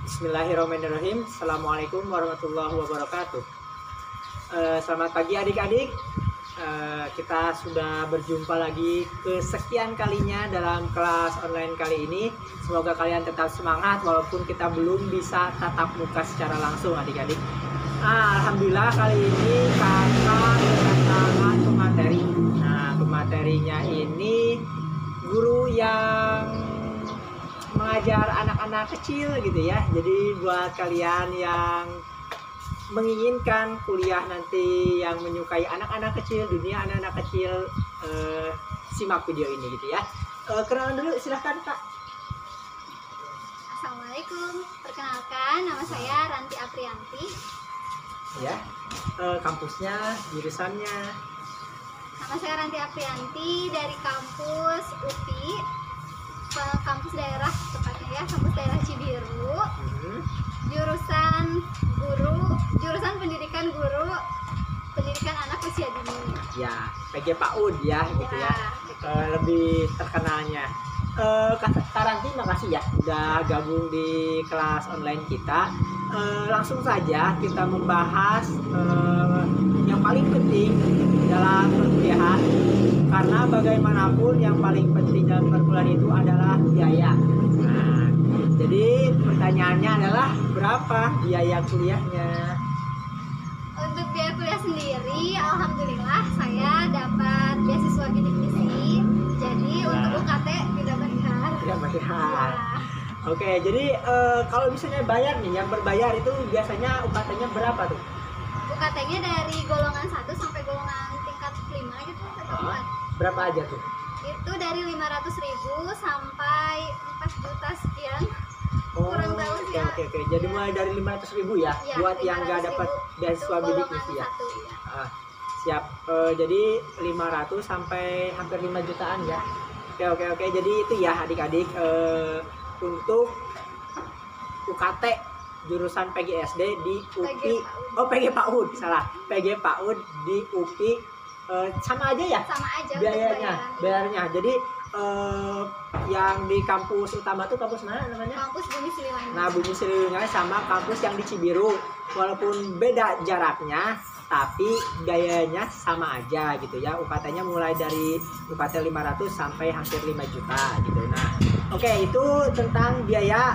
Bismillahirrahmanirrahim. Assalamualaikum warahmatullahi wabarakatuh. Selamat pagi adik-adik. Kita sudah berjumpa lagi kesekian kalinya dalam kelas online kali ini. Semoga kalian tetap semangat walaupun kita belum bisa tatap muka secara langsung adik-adik. Alhamdulillah kali ini kakak kedatangan pemateri. Nah, pematerinya ini guru yang mengajar anak-anak kecil gitu ya. Jadi buat kalian yang menginginkan kuliah nanti, yang menyukai anak-anak kecil, dunia anak-anak kecil, simak video ini gitu ya. Kenalan dulu silahkan Kak. Assalamualaikum, perkenalkan nama saya Ranti Aprianti. Ya, kampusnya, jurusannya. Nama saya Ranti Aprianti dari kampus UPI, kampus daerah tepatnya ya, kampus daerah Cibiru. Jurusan pendidikan guru, pendidikan anak usia dini. Ya, PG PAUD ya gitu ya. Lebih terkenalnya. Kak Ranti, makasih ya udah gabung di kelas online kita. Langsung saja kita membahas yang paling penting dalam perkuliahan, karena bagaimanapun yang paling penting dalam perkuliahan itu adalah biaya. Nah, jadi pertanyaannya adalah berapa biaya kuliahnya? Untuk biaya kuliah sendiri, alhamdulillah saya dapat beasiswa bidik misi. Jadi untuk UKT tidak bayar. Tidak bayar. Ya. Oke, jadi kalau misalnya bayar nih, yang berbayar itu biasanya UKT-nya berapa tuh? UKT-nya dari golongan 1 sampai golongan tingkat 5 gitu. Berapa aja tuh? Itu dari 500.000 sampai 4 juta sekian. Kurang tahu sih ya. Oke. Jadi mulai dari 500.000 ya, Ya, buat yang nggak dapat beasiswa bidik misi ya. Siap. Jadi 500 sampai hampir 5 jutaan ya. Oke. Jadi itu ya adik-adik, untuk UKT jurusan PGSD di UPI. PG PAUD, salah. PG PAUD di UPI sama aja ya? Sama aja bayarnya. Jadi yang di kampus utama tuh kampus mana namanya? Kampus Bumi Siliwangi. Nah, Bumi Siliwangi sama kampus yang di Cibiru, walaupun beda jaraknya, tapi biayanya sama aja gitu ya. UKT-nya mulai dari UKT 500 sampai hampir 5 juta gitu. Nah, oke, itu tentang biaya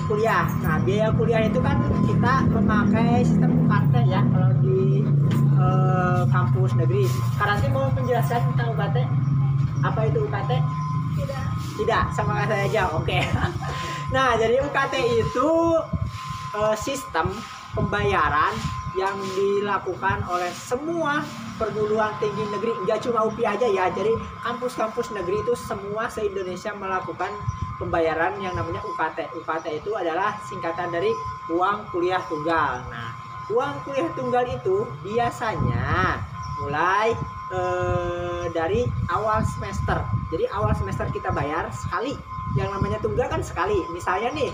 kuliah. Nah, biaya kuliah itu kan kita memakai sistem UKT ya kalau di kampus negeri. Karanti mau menjelaskan tentang UKT? Apa itu UKT? Tidak, sama saya aja. Oke. Nah, jadi UKT itu sistem pembayaran yang dilakukan oleh semua perguruan tinggi negeri, nggak cuma UPI aja ya. Jadi kampus-kampus negeri itu semua se-Indonesia melakukan pembayaran yang namanya UKT. UKT itu adalah singkatan dari uang kuliah tunggal. Nah, uang kuliah tunggal itu biasanya mulai dari awal semester. Jadi awal semester kita bayar sekali. Yang namanya tunggal kan sekali. Misalnya nih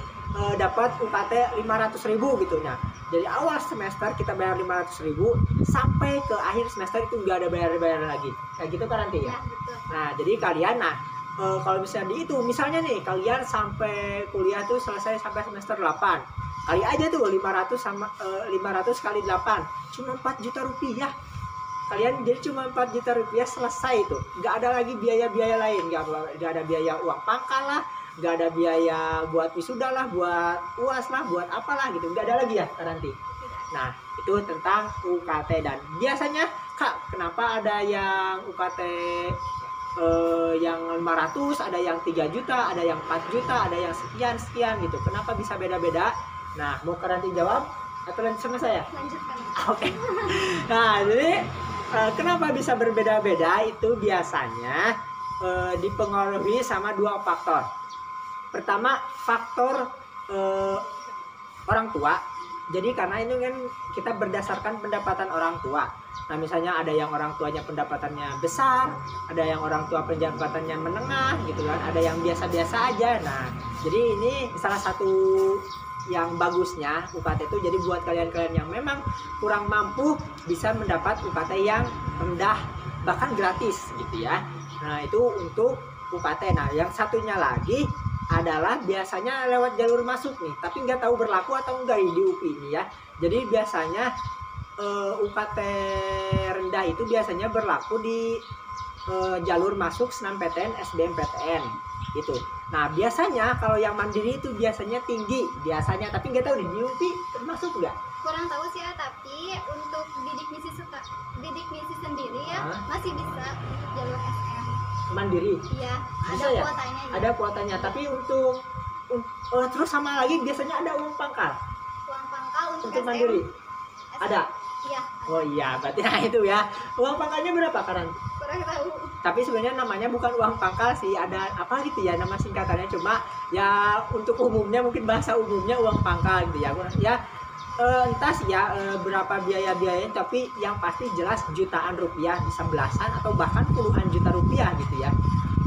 dapat UKT 500.000 gitu. Nah, dari awal semester kita bayar 500.000 sampai ke akhir semester itu nggak ada bayar lagi. Kayak gitu kan nanti ya? Ya, betul. Nah, jadi kalian kalau misalnya dihitung, misalnya nih kalian sampai kuliah tuh selesai sampai semester 8. Kali aja tuh 500 kali 8 cuma 4 juta rupiah. Kalian jadi cuma 4 juta rupiah selesai itu. Nggak ada lagi biaya-biaya lain. Nggak ada biaya uang pangkal lah, nggak ada biaya buat wisuda lah, buat UAS lah, buat apalah gitu. Nggak ada lagi ya nanti. Nah, itu tentang UKT. Dan biasanya Kak, kenapa ada yang UKT yang 500, ada yang 3 juta, ada yang 4 juta, ada yang sekian gitu. Kenapa bisa beda-beda? Nah, mau Karanti jawab atau lanjut sama saya? Lanjutkan. Oke. Nah, jadi kenapa bisa berbeda-beda itu biasanya dipengaruhi sama dua faktor. Pertama, faktor orang tua. Jadi karena ini kan kita berdasarkan pendapatan orang tua. Nah, misalnya ada yang orang tuanya pendapatannya besar, ada yang orang tua pendapatannya menengah gitu kan, ada yang biasa-biasa aja. Nah, jadi ini salah satu yang bagusnya UKT itu, jadi buat kalian-kalian yang memang kurang mampu bisa mendapat UKT yang rendah bahkan gratis gitu ya. Nah, itu untuk UKT. Nah, yang satunya lagi adalah biasanya lewat jalur masuk nih, tapi nggak tahu berlaku atau enggak di UPI ini ya. Jadi biasanya UKT rendah itu biasanya berlaku di jalur masuk SNMPTN, SBMPTN gitu. Nah biasanya kalau yang mandiri itu biasanya tinggi biasanya, tapi nggak tahu di UPI termasuk nggak? Kurang tahu sih ya, tapi untuk bidik misi sendiri ya masih bisa jalur SM Mandiri. iya, Bisa ada ya? kuotanya ya. Ada kuotanya, tapi untuk terus sama lagi biasanya ada uang pangkal Uang pangkal untuk untuk SM, mandiri. Ada. iya, Oh iya, berarti nah itu ya. Uang pangkalnya berapa kan? kurang tahu. Tapi sebenarnya namanya bukan uang pangkal sih, ada apa gitu ya nama singkatannya, cuma ya untuk umumnya mungkin bahasa umumnya uang pangkal gitu ya. Ya entah sih ya berapa biayanya, tapi yang pasti jelas jutaan rupiah, bisa belasan atau bahkan puluhan juta rupiah gitu ya.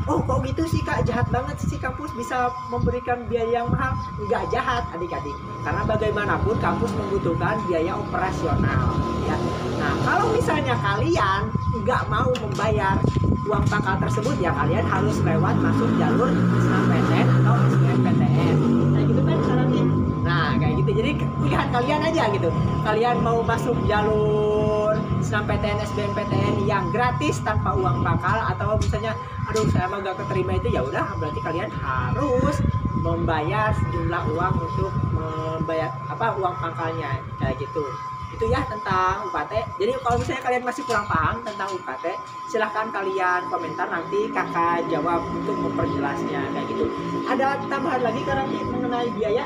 Oh kok gitu sih kak, jahat banget sih kampus bisa memberikan biaya yang mahal. Nggak jahat adik-adik, karena bagaimanapun kampus membutuhkan biaya operasional ya. Nah kalau misalnya kalian nggak mau membayar uang pangkal tersebut ya, kalian harus lewat masuk jalur SNMPTN atau SBMPTN. Nah gitu kan caranya. Nah kayak gitu, jadi pilihan kalian aja gitu. Kalian mau masuk jalur SNMPTN, SBMPTN yang gratis tanpa uang pangkal, atau misalnya aduh saya mah gak keterima itu, ya udah berarti kalian harus membayar sejumlah uang untuk membayar uang pangkalnya kayak gitu. Itu ya tentang UKT. Jadi kalau misalnya kalian masih kurang paham tentang UKT, silahkan kalian komentar, nanti kakak jawab untuk memperjelasnya kayak gitu. Ada tambahan lagi karena mengenai biaya?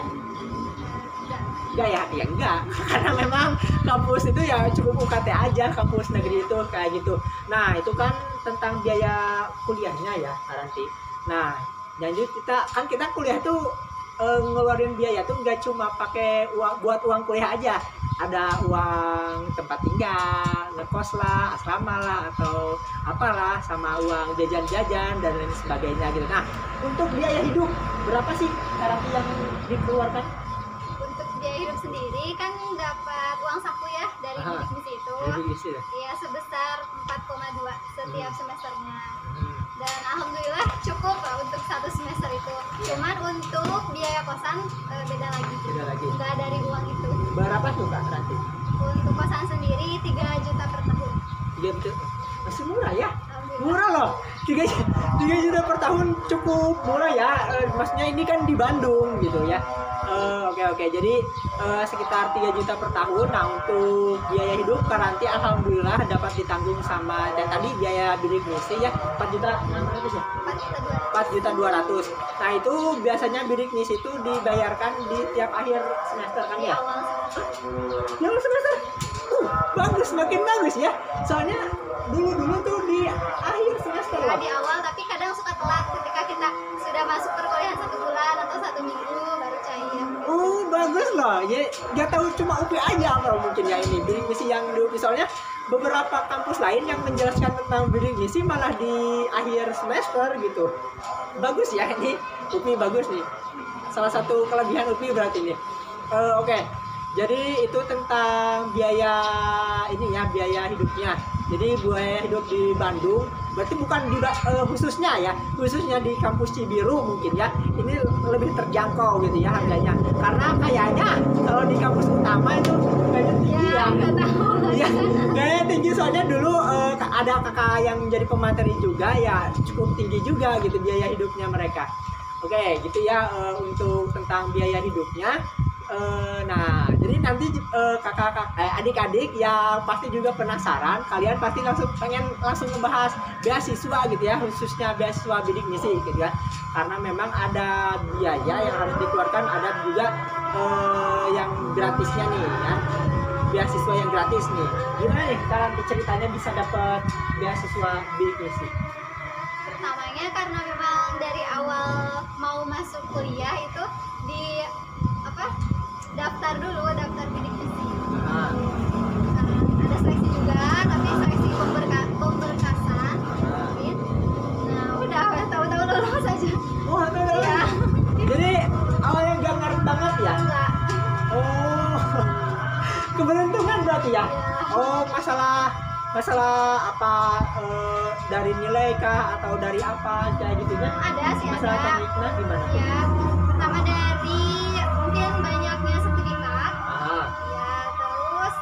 Enggak ya? Ya enggak, karena memang kampus itu ya cukup UKT aja, kampus negeri itu kayak gitu. Nah itu kan tentang biaya kuliahnya ya nanti. Nah jadi kita kuliah tuh ngeluarin biaya tuh nggak cuma pakai uang buat uang kuliah aja, ada uang tempat tinggal, ngekos lah, asrama lah, atau apalah, sama uang jajan-jajan dan lain sebagainya gitu. Nah untuk biaya hidup berapa sih nanti yang dikeluarkan? Untuk biaya hidup sendiri kan dapat uang saku ya dari bidik misi itu. Iya sebesar 4,2 setiap semesternya. Dan alhamdulillah cukup lah untuk satu semester itu. Cuman untuk biaya kosan beda lagi. Enggak dari uang itu. Berapa tuh kak nanti? Untuk kosan sendiri 3 juta per tahun. 3 juta masih murah ya? Alhamdulillah. Murah loh, 3 juta per tahun cukup murah ya. Maksudnya ini kan di Bandung gitu ya. Oke. Jadi sekitar 3 juta per tahun. Nah untuk biaya hidup nanti alhamdulillah dapat ditanggung sama tadi biaya bidik misi ya 4 juta 600 ya. 4 juta 200. Nah itu biasanya bidik misi itu dibayarkan di tiap akhir semester kan Di ya? awal semester. Di awal semester. Bagus, makin bagus ya. Soalnya dulu tuh di akhir semester Ya, loh. di awal, tapi kadang suka telat ketika kita sudah masuk perkuliahan 1 bulan atau 1 minggu baru cair. Bagus loh. Ya nggak tahu cuma UPI aja kalau mungkin ya ini bidik misi yang di UPI, soalnya beberapa kampus lain yang menjelaskan tentang bidik misi malah di akhir semester gitu. Bagus ya ini UPI, bagus nih. Salah satu kelebihan UPI berarti ini. Oke. Jadi itu tentang biaya ini ya, biaya hidupnya. Jadi biaya hidup di Bandung berarti bukan di khususnya ya, khususnya di kampus Cibiru mungkin ya, ini lebih terjangkau gitu ya harganya. Karena kayaknya kalau di kampus utama itu kayaknya tinggi ya. Nggak tahu. Iya, kayaknya tinggi, soalnya dulu ada kakak yang jadi pemateri juga ya, cukup tinggi juga gitu biaya hidupnya mereka. Oke, gitu ya untuk tentang biaya hidupnya. Nah, jadi nanti adik-adik yang pasti juga penasaran, kalian pasti pengen langsung ngebahas beasiswa gitu ya, khususnya beasiswa bidik misi gitu ya. Karena memang ada biaya yang harus dikeluarkan, ada juga yang gratisnya nih ya. Beasiswa yang gratis nih. Gimana nih kalian ceritanya bisa dapat beasiswa bidik misi? Pertamanya karena memang dari awal mau masuk kuliah itu daftar bidik misi. Nah, Ada seleksi juga, tapi seleksi pemberkasan. Nah udah tahu-tahu lulus aja. oh itu Ya. Jadi awalnya nggak ngerti banget ya. Enggak. Oh, keberuntungan berarti ya. Ya. Oh, masalah Masalah apa dari nilai kah atau dari apa kayak gitunya? Ada sih, masalah ada. tekniknya gimana? Ya, pertama dari mungkin banyaknya sertifikat. Ah. Ya, terus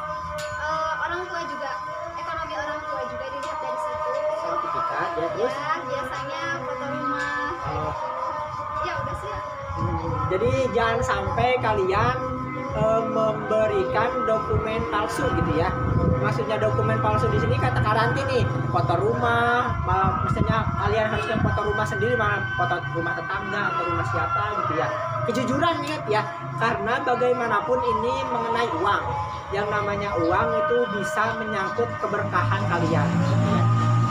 orang tua juga, ekonomi orang tua juga dilihat dari situ. Sertifikat ya, terus? Ya, biasanya foto rumah. Oh. Ya udah sih. Jadi jangan sampai kalian memberikan dokumen palsu gitu ya. Maksudnya dokumen palsu di sini kata karanti nih, foto rumah, maksudnya kalian harusnya foto rumah sendiri, malah foto rumah tetangga atau rumah siapa gitu ya. Kejujuran ingat ya, karena bagaimanapun ini mengenai uang. Yang namanya uang itu bisa menyangkut keberkahan kalian.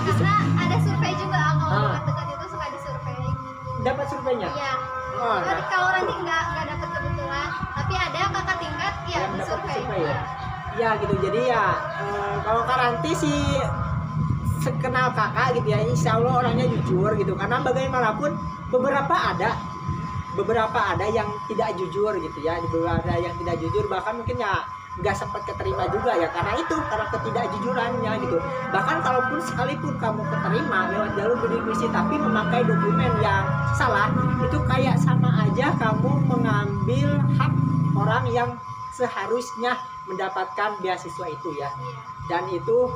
Karena ada survei juga, kalau dekat-dekat itu suka disurvei. Dapat surveinya? Iya. Oh, nah. Kalau nanti nggak dapat kebetulan, tapi ada kakak tingkat ya yang dapat disurvei. survei ya. Ya gitu, jadi ya kalau karanti sih sekenal kakak gitu ya, insya Allah orangnya jujur gitu, karena bagaimanapun beberapa ada yang tidak jujur gitu ya, beberapa ada yang tidak jujur, bahkan mungkin ya nggak sempat keterima juga ya, karena ketidakjujurannya gitu. Bahkan kalaupun sekalipun kamu keterima lewat jalur bidik misi tapi memakai dokumen yang salah, itu kayak sama aja kamu mengambil hak orang yang seharusnya mendapatkan beasiswa itu ya. Dan itu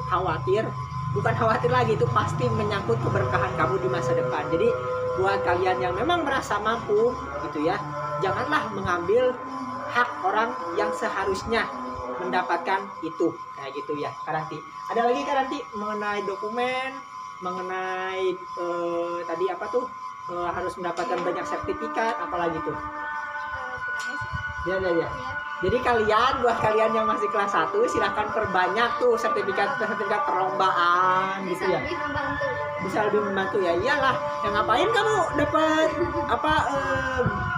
bukan khawatir lagi, itu pasti menyangkut keberkahan kamu di masa depan. Jadi buat kalian yang memang merasa mampu gitu ya, janganlah mengambil hak orang yang seharusnya mendapatkan itu, kayak gitu ya. Karanti, ada lagi karanti mengenai dokumen, mengenai tadi apa tuh, harus mendapatkan banyak sertifikat, apalagi tuh ya. Jadi buat kalian yang masih kelas 1 silahkan perbanyak tuh sertifikat perlombaan gitu ya. Bisa lebih membantu ya. Iyalah, yang ngapain kamu dapat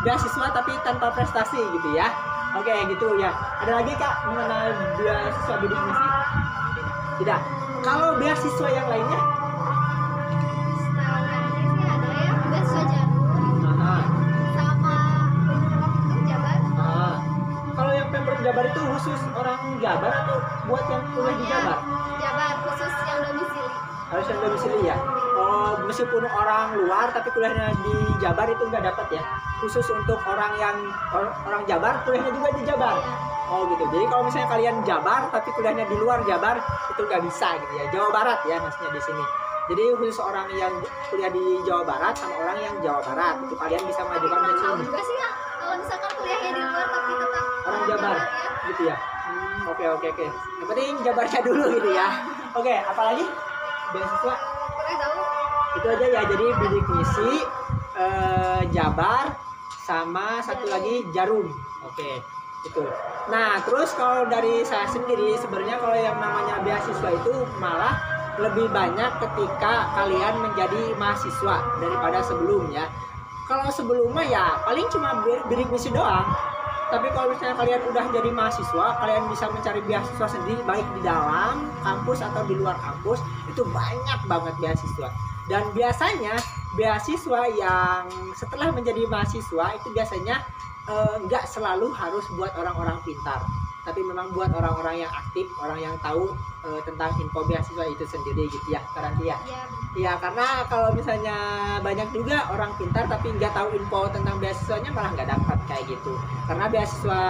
beasiswa tapi tanpa prestasi gitu ya. Oke, gitu ya. Ada lagi Kak mengenai beasiswa bidik misi? Tidak. Kalau beasiswa yang lainnya? Setahu ini sih ada ya beasiswa Jarum. Sama Jabar. Kalau yang Pemprov Jabar itu khusus orang Jabar atau buat yang kuliah di Jabar? Jabar, khusus yang domisili. Harus yang domisili ya. Oh, meskipun orang luar tapi kuliahnya di Jabar itu nggak dapat ya. Khusus untuk orang Jabar kuliahnya juga di Jabar. Oh gitu. Jadi kalau misalnya kalian Jabar tapi kuliahnya di luar Jabar itu nggak bisa gitu ya. Jawa Barat ya maksudnya di sini. Jadi khusus orang yang kuliah di Jawa Barat sama orang yang Jawa Barat itu kalian bisa mengajukan beasiswa. Juga sih ya. Kalau misalkan kuliahnya di luar tapi tetap orang Jabar gitu ya. Oke. Yang penting Jabarnya dulu gitu ya. Oke, apalagi beasiswa? Kurang tahu. Itu aja ya. Jadi bidik misi, Jabar, sama satu lagi Jarum. Oke, itu. Nah, terus kalau dari saya sendiri sebenarnya kalau yang namanya beasiswa itu malah lebih banyak ketika kalian menjadi mahasiswa daripada sebelumnya. Kalau sebelumnya ya paling cuma bidik misi doang. Tapi kalau misalnya kalian udah jadi mahasiswa, kalian bisa mencari beasiswa sendiri baik di dalam kampus atau di luar kampus. Itu banyak banget beasiswa. Dan biasanya beasiswa yang setelah menjadi mahasiswa itu biasanya nggak selalu harus buat orang-orang pintar, tapi memang buat orang-orang yang aktif, orang yang tahu tentang info beasiswa itu sendiri gitu ya, Karanti ya. Iya, karena kalau misalnya banyak juga orang pintar tapi nggak tahu info tentang beasiswanya malah nggak dapat kayak gitu. Karena beasiswa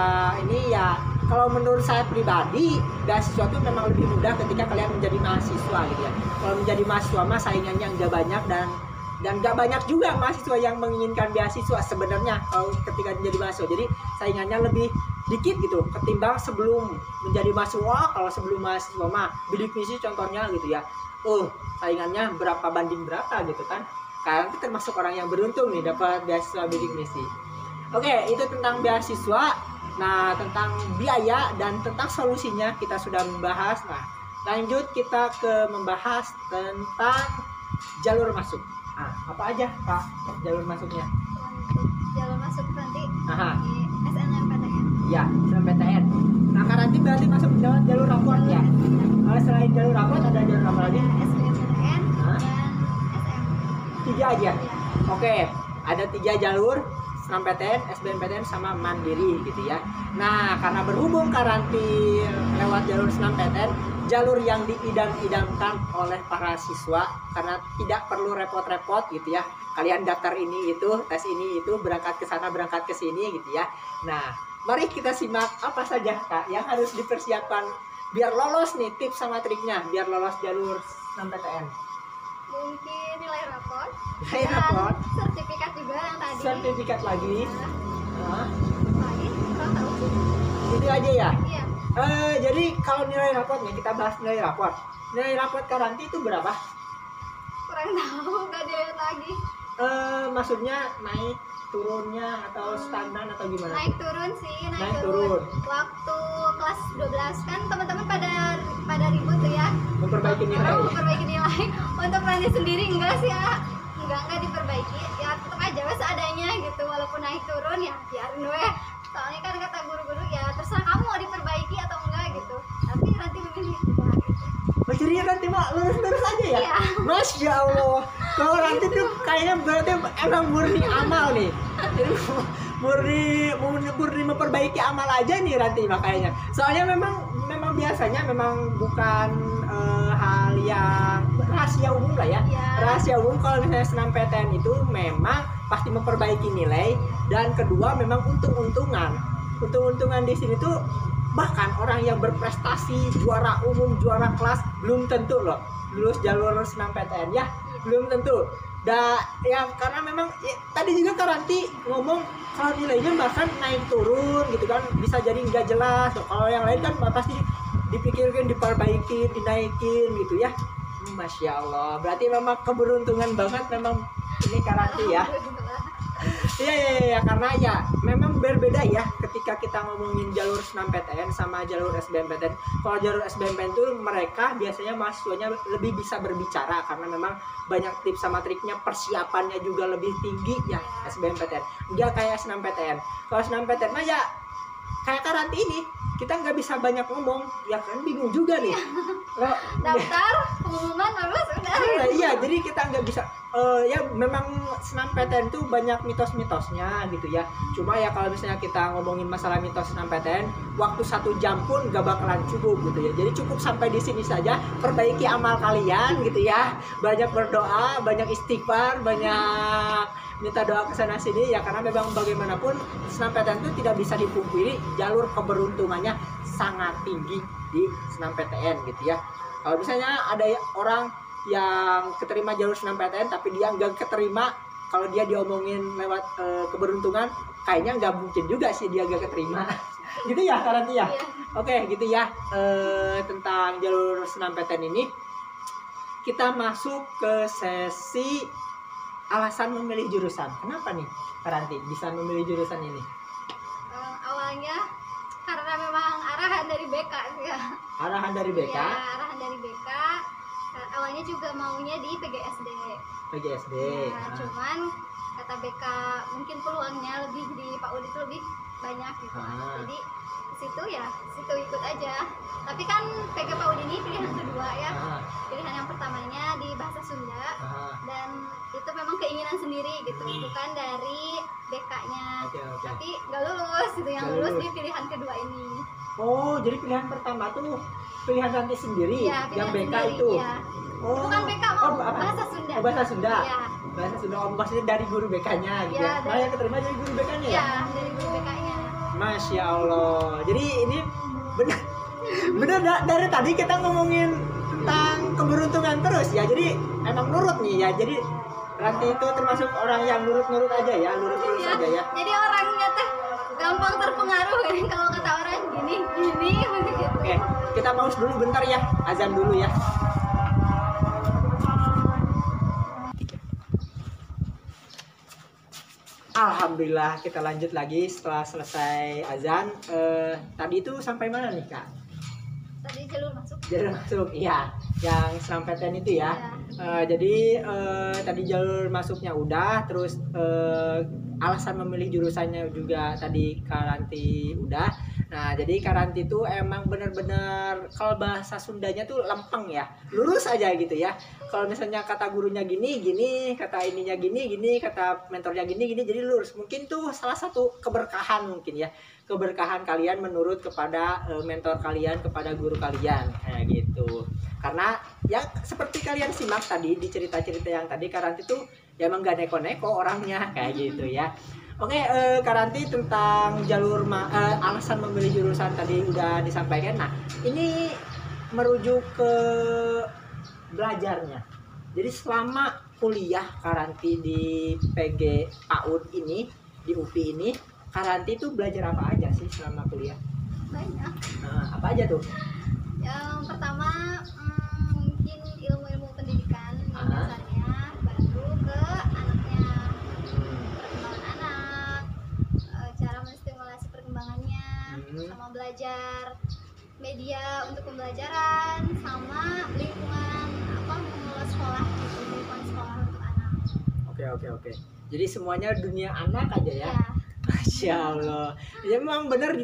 ini ya kalau menurut saya pribadi beasiswa itu memang lebih mudah ketika kalian menjadi mahasiswa gitu ya. Kalau menjadi mahasiswa mah saingannya nggak banyak dan nggak banyak juga mahasiswa yang menginginkan beasiswa sebenarnya kalau ketika menjadi mahasiswa. Jadi saingannya lebih dikit gitu ketimbang sebelum menjadi mahasiswa. Kalau sebelum mahasiswa mah bidik misi contohnya gitu ya, saingannya berapa banding berapa gitu kan. Kalian termasuk orang yang beruntung nih dapat beasiswa bidik misi. Oke, itu tentang beasiswa. Nah, tentang biaya dan tentang solusinya kita sudah membahas. Nah, lanjut kita ke membahas tentang jalur masuk. Apa aja Kak jalur masuknya? Untuk jalur masuk nanti di SNMPTN. Ya, SNMPTN. Nah, Karanti berarti masuk lewat jalur raport ya. Selain jalur raport ada jalur apa lagi? SBMPTN dan SM. 3 aja. Oke, ada 3 jalur. SNMPTN, SBMPTN sama mandiri gitu ya. Nah, karena berhubung Karanti lewat jalur SNMPTN, jalur yang diidam-idamkan oleh para siswa karena tidak perlu repot-repot gitu ya. Kalian daftar ini itu, tes ini itu, berangkat ke sana, berangkat ke sini gitu ya. Nah, mari kita simak apa saja Kak yang harus dipersiapkan biar lolos nih, tips sama triknya biar lolos jalur SNMPTN. Mungkin nilai rapor. Nilai rapor. Sertifikat juga yang tadi. Sertifikat lagi. Ya. Lagi, kalau tahu sih. Itu aja ya? Iya. Jadi kalau nilai rapor nih, kita bahas nilai rapor. Nilai rapor Karanti itu berapa? Kurang tahu, nggak dilihat lagi. Maksudnya naik turunnya atau stagnan atau gimana? Naik turun sih, naik turun. Waktu kelas 12 kan teman-teman pada ribut tuh ya. Memperbaiki nilai. Memperbaiki nilai. Untuk Rani sendiri enggak sih ya. Enggak diperbaiki. Ya tetap aja wes adanya gitu. Walaupun naik turun ya biarin weh. Soalnya kan kata guru-guru ya terserah kamu mau diperbaiki atau enggak gitu. Tapi nanti memilih enggak gitu. Jadi nanti mah lurus-lurus aja ya? Iya. Masya Allah. Kalau nanti tuh kayaknya berarti emang murni amal nih. Jadi murni memperbaiki amal aja nih nanti makanya. Soalnya memang biasanya memang bukan hal yang rahasia umum lah ya. Iya. Rahasia umum kalau misalnya SNMPTN itu memang pasti memperbaiki nilai, dan kedua memang untung-untungan di sini tuh. Bahkan orang yang berprestasi, juara umum, juara kelas belum tentu loh lulus jalur SNMPTN ya, belum tentu. Ya karena memang ya, tadi juga Karanti ngomong kalau nilainya bahkan naik turun gitu kan, bisa jadi nggak jelas. Kalau yang lain kan pasti dipikirkan, diperbaiki, dinaikin gitu ya. Masya Allah, berarti memang keberuntungan banget memang ini Karanti ya. Iya, karena ya memang berbeda ya ketika kita ngomongin jalur SNMPTN sama jalur SBMPTN. Kalau jalur SBMPTN itu mereka biasanya mahasiswanya lebih bisa berbicara karena memang banyak tips sama triknya, persiapannya juga lebih tinggi ya SBMPTN. Enggak kayak SNMPTN. Kalau SNMPTN mah ya kayak Karanti ini, kita nggak bisa banyak ngomong, ya kan bingung juga nih. Daftar, pengumuman lulus udah. Iya, jadi kita nggak bisa. Ya memang SNMPTN itu banyak mitos-mitosnya gitu ya. Cuma ya kalau misalnya kita ngomongin masalah mitos SNMPTN, waktu 1 jam pun gak bakalan cukup gitu ya. Jadi cukup sampai di sini saja, perbaiki amal kalian gitu ya. Banyak berdoa, banyak istighfar, banyak minta doa ke sana sini ya, karena memang bagaimanapun SNMPTN itu tidak bisa dipungkiri jalur keberuntungannya sangat tinggi di SNMPTN gitu ya. Kalau misalnya ada orang yang keterima jalur SNMPTN tapi dia nggak keterima, kalau dia diomongin lewat keberuntungan, kayaknya nggak mungkin juga sih dia nggak keterima. Gitu ya Karanti ya. Oke, gitu ya tentang jalur SNMPTN ini. Kita masuk ke sesi alasan memilih jurusan. Kenapa nih Karanti bisa memilih jurusan ini? Awalnya karena memang arahan dari BK sih ya. Arahan dari BK? Ya, arahan dari BK. Awalnya juga maunya di PGSD. PGSD. Nah, cuman kata BK mungkin peluangnya lebih di PAUD itu lebih banyak gitu. Jadi situ ikut aja. Tapi kan PG PAUD ini pilihan kedua ya. Pilihan yang pertamanya di bahasa Sunda. Dan itu memang keinginan sendiri gitu, bukan dari BK-nya. Tapi nggak lulus gitu, yang lulus di pilihan kedua ini. Oh, jadi pilihan pertama tuh pilihan nanti sendiri, ya, yang BK sendiri, itu. Ya. Oh, bukan BK, bahasa Sunda. Oh, bahasa Sunda. Ya. Bahasa Sunda, maksudnya dari guru BK-nya gitu. Ya, nah, yang keterima dari guru BK-nya ya? Ya, dari guru BK-nya. Masya Allah. Jadi ini benar dari tadi kita ngomongin tentang keberuntungan terus ya. Jadi emang nurut nih ya. Jadi Ranti itu termasuk orang yang nurut-nurut aja ya, lurus-lurus aja ya. Jadi orangnya teh gampang terpengaruh ya, kalau kata orang gini begitu. Oke, kita pause dulu bentar ya, azan dulu ya. Alhamdulillah, kita lanjut lagi setelah selesai azan. Tadi itu sampai mana nih Kak? Tadi jalur masuk. Jalur masuk, iya. Yang SNMPTN itu ya. Jadi tadi jalur masuknya udah, terus alasan memilih jurusannya juga tadi Karanti udah. Nah, jadi karanti itu emang bener-bener kalau bahasa Sundanya tuh lempeng ya, lurus aja gitu ya. Kalau misalnya kata gurunya gini, kata ininya gini, kata mentornya gini, jadi lurus. Mungkin tuh salah satu keberkahan mungkin ya, keberkahan kalian menurut kepada mentor kalian, kepada guru kalian, kayak gitu. Karena ya seperti kalian simak tadi di cerita-cerita yang tadi, karanti tuh ya emang gak neko-neko orangnya kayak gitu ya. Oke, Karanti tentang alasan memilih jurusan tadi udah disampaikan. Nah, ini merujuk ke belajarnya. Jadi selama kuliah Karanti di PG PAUD ini, di UPI ini, Karanti itu belajar apa aja sih selama kuliah? Banyak. Apa aja tuh? Yang pertama mungkin ilmu-ilmu pendidikan yang dasarnya, baru ke anaknya, perkembangan anak, cara menstimulasi perkembangannya, sama belajar media untuk pembelajaran, sama lingkungan mengelola sekolah gitu, lingkungan sekolah untuk anak. Oke. Jadi semuanya dunia anak aja ya? Masya Allah. Ya memang benar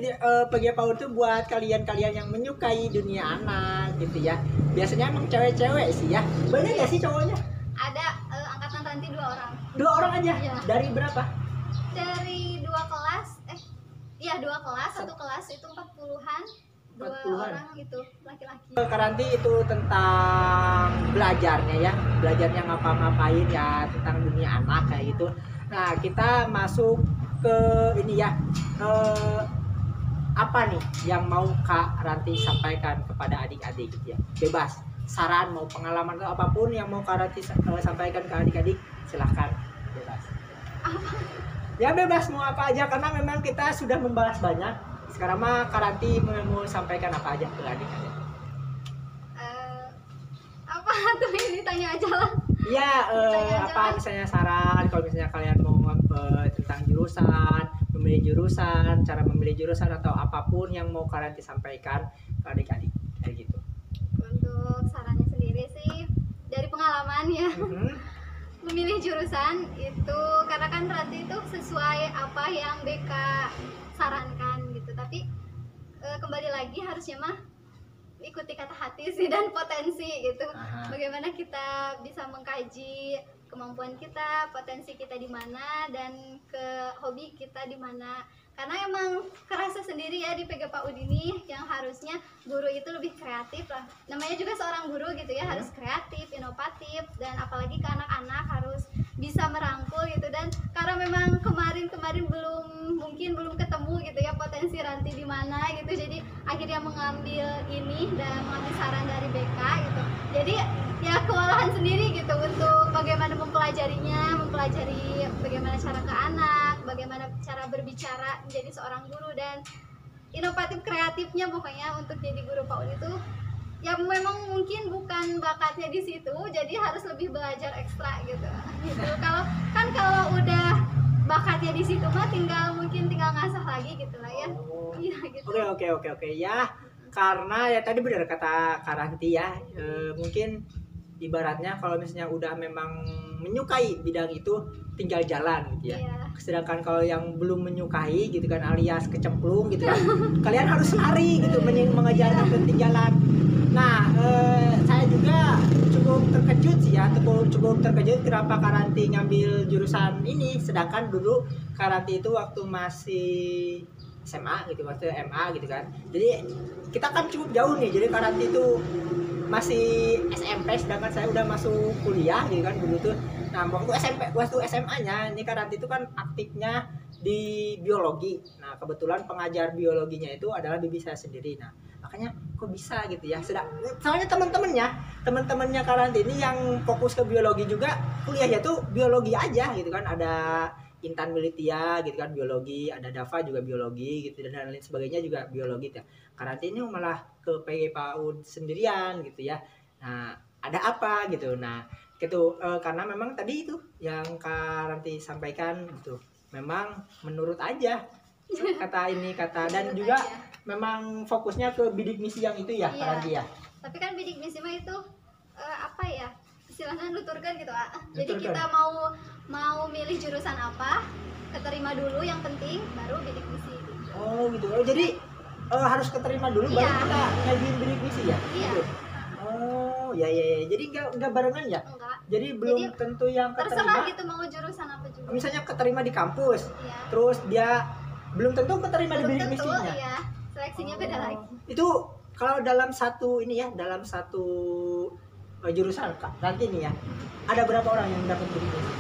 PG PAUD itu buat kalian-kalian yang menyukai dunia anak gitu ya. Biasanya emang cewek-cewek sih ya. Banyak nggak sih cowoknya? Ada angkatan Ranti 2 orang. 2 orang aja? Iya. Dari berapa? Dari 2 kelas. 2 kelas, 1 kelas itu 40-an. 2 orang itu laki-laki. Karanti itu tentang belajarnya ya. Belajarnya ngapa-ngapain ya, tentang dunia anak kayak gitu. Nah, kita masuk ke ini ya, apa nih yang mau Kak Ranti sampaikan kepada adik-adik gitu ya, bebas, saran mau pengalaman atau apapun yang mau Kak Ranti sampaikan ke adik-adik, silahkan, bebas. Ya bebas mau apa aja, karena memang kita sudah membahas banyak. Sekarang mah Kak Ranti mau sampaikan apa aja ke adik-adik. Apa tuh ini tanya aja lah. Iya, apa misalnya saran kalau misalnya kalian mau tentang jurusan, memilih jurusan, cara memilih jurusan atau apapun yang mau Karanti sampaikan ke adik-adik kayak gitu. Untuk sarannya sendiri sih dari pengalaman ya. Memilih jurusan itu karena kan Ranti itu sesuai apa yang BK sarankan gitu. Tapi kembali lagi harusnya mah ikuti kata hati sih dan potensi gitu. Bagaimana kita bisa mengkaji kemampuan kita, potensi kita di mana, dan ke hobi kita di mana. Karena emang kerasa sendiri ya di PG PAUD ini yang harusnya guru itu lebih kreatif lah. Namanya juga seorang guru gitu ya, harus kreatif, inovatif, dan apalagi ke anak-anak harus bisa merangkul gitu. Dan karena memang kemarin belum ketemu gitu ya potensi Ranti di mana gitu. Jadi akhirnya mengambil ini dan mengambil saran dari BK gitu. Jadi ya kewalahan sendiri gitu untuk bagaimana mempelajari bagaimana cara ke anak, bagaimana cara berbicara menjadi seorang guru, dan inovatif kreatifnya pokoknya untuk jadi guru PAUD itu ya memang mungkin bukan bakatnya di situ, jadi harus lebih belajar ekstra gitu. Kalau udah bakatnya di situ mah tinggal ngasah lagi gitu lah ya. Iya gitu. Oke ya, karena ya tadi benar kata Karanti ya, mungkin ibaratnya kalau misalnya udah memang menyukai bidang itu tinggal jalan gitu ya. Sedangkan kalau yang belum menyukai gitu kan alias kecemplung gitu kan, kalian harus lari gitu mengejar ketinggalan. Nah, saya juga cukup terkejut sih ya, cukup terkejut kenapa Karanti ngambil jurusan ini, sedangkan dulu Karanti itu waktu masih SMA gitu, waktu MA gitu kan. Jadi kita kan cukup jauh nih, jadi Karanti itu masih SMP, sedangkan saya udah masuk kuliah gitu kan dulu tuh. Nah, waktu SMA-nya ini Karanti itu kan aktifnya di biologi. Nah, kebetulan pengajar biologinya itu adalah bibi saya sendiri. Nah, makanya kok bisa gitu ya. Soalnya teman-temannya Karanti ini yang fokus ke biologi juga kuliahnya tuh biologi aja gitu kan. Ada Intan Militia gitu kan biologi, ada Dava juga biologi gitu, dan lain sebagainya juga biologi ya. Karanti ini malah ke PG PAUD sendirian gitu ya. Nah, ada apa gitu. Nah, gitu karena memang tadi itu yang Karanti sampaikan gitu. Memang menurut aja kata dan juga memang fokusnya ke bidik misi yang itu ya, Karanti ya. Tapi kan bidik misi mah itu apa ya? Istilahnya nuturkan gitu. Jadi nuturkan. Kita mau milih jurusan apa, keterima dulu yang penting baru bidik misi gitu. Oh gitu. Oh, jadi harus keterima dulu Iya. baru kita ngajuin bidik misi ya? Iya. Gitu. Oh, ya. Jadi nggak barengan ya? Enggak. Jadi belum Jadi, tentu yang Terserah keterima. gitu mau jurusan apa juga. Misalnya keterima di kampus, Iya. terus dia belum tentu keterima di Belum bidik tentu, misinya. iya. Seleksinya beda lagi. Itu kalau dalam satu ini ya, dalam satu jurusan nanti nih ya, ada berapa orang yang dapat bidik misi?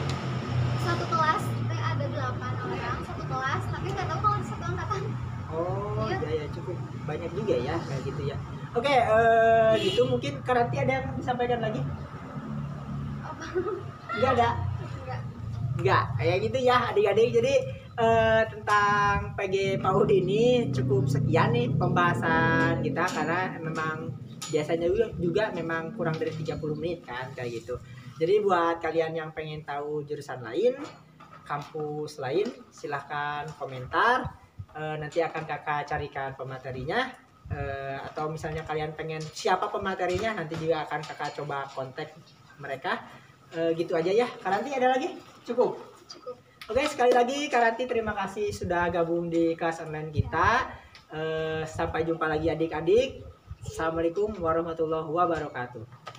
Satu kelas ada 8 orang, satu kelas, tapi nggak tahu kalau satu angkatan. Oh, Iya. ya cukup banyak juga ya kayak gitu ya. Oke, gitu mungkin Karanti ada yang disampaikan lagi? Apa? Enggak ada. Enggak. Kayak gitu ya adik-adik. Jadi tentang PG PAUD ini cukup sekian nih pembahasan kita, karena memang biasanya juga memang kurang dari 30 menit kan kayak gitu. Jadi buat kalian yang pengen tahu jurusan lain, kampus lain, silahkan komentar. Nanti akan kakak carikan pematerinya. Atau misalnya kalian pengen siapa pematerinya, nanti juga akan kakak coba kontak mereka. Gitu aja ya. Karanti ada lagi? Cukup. Oke, sekali lagi Karanti terima kasih sudah gabung di kelas online kita. Sampai jumpa lagi adik-adik. Assalamualaikum warahmatullahi wabarakatuh.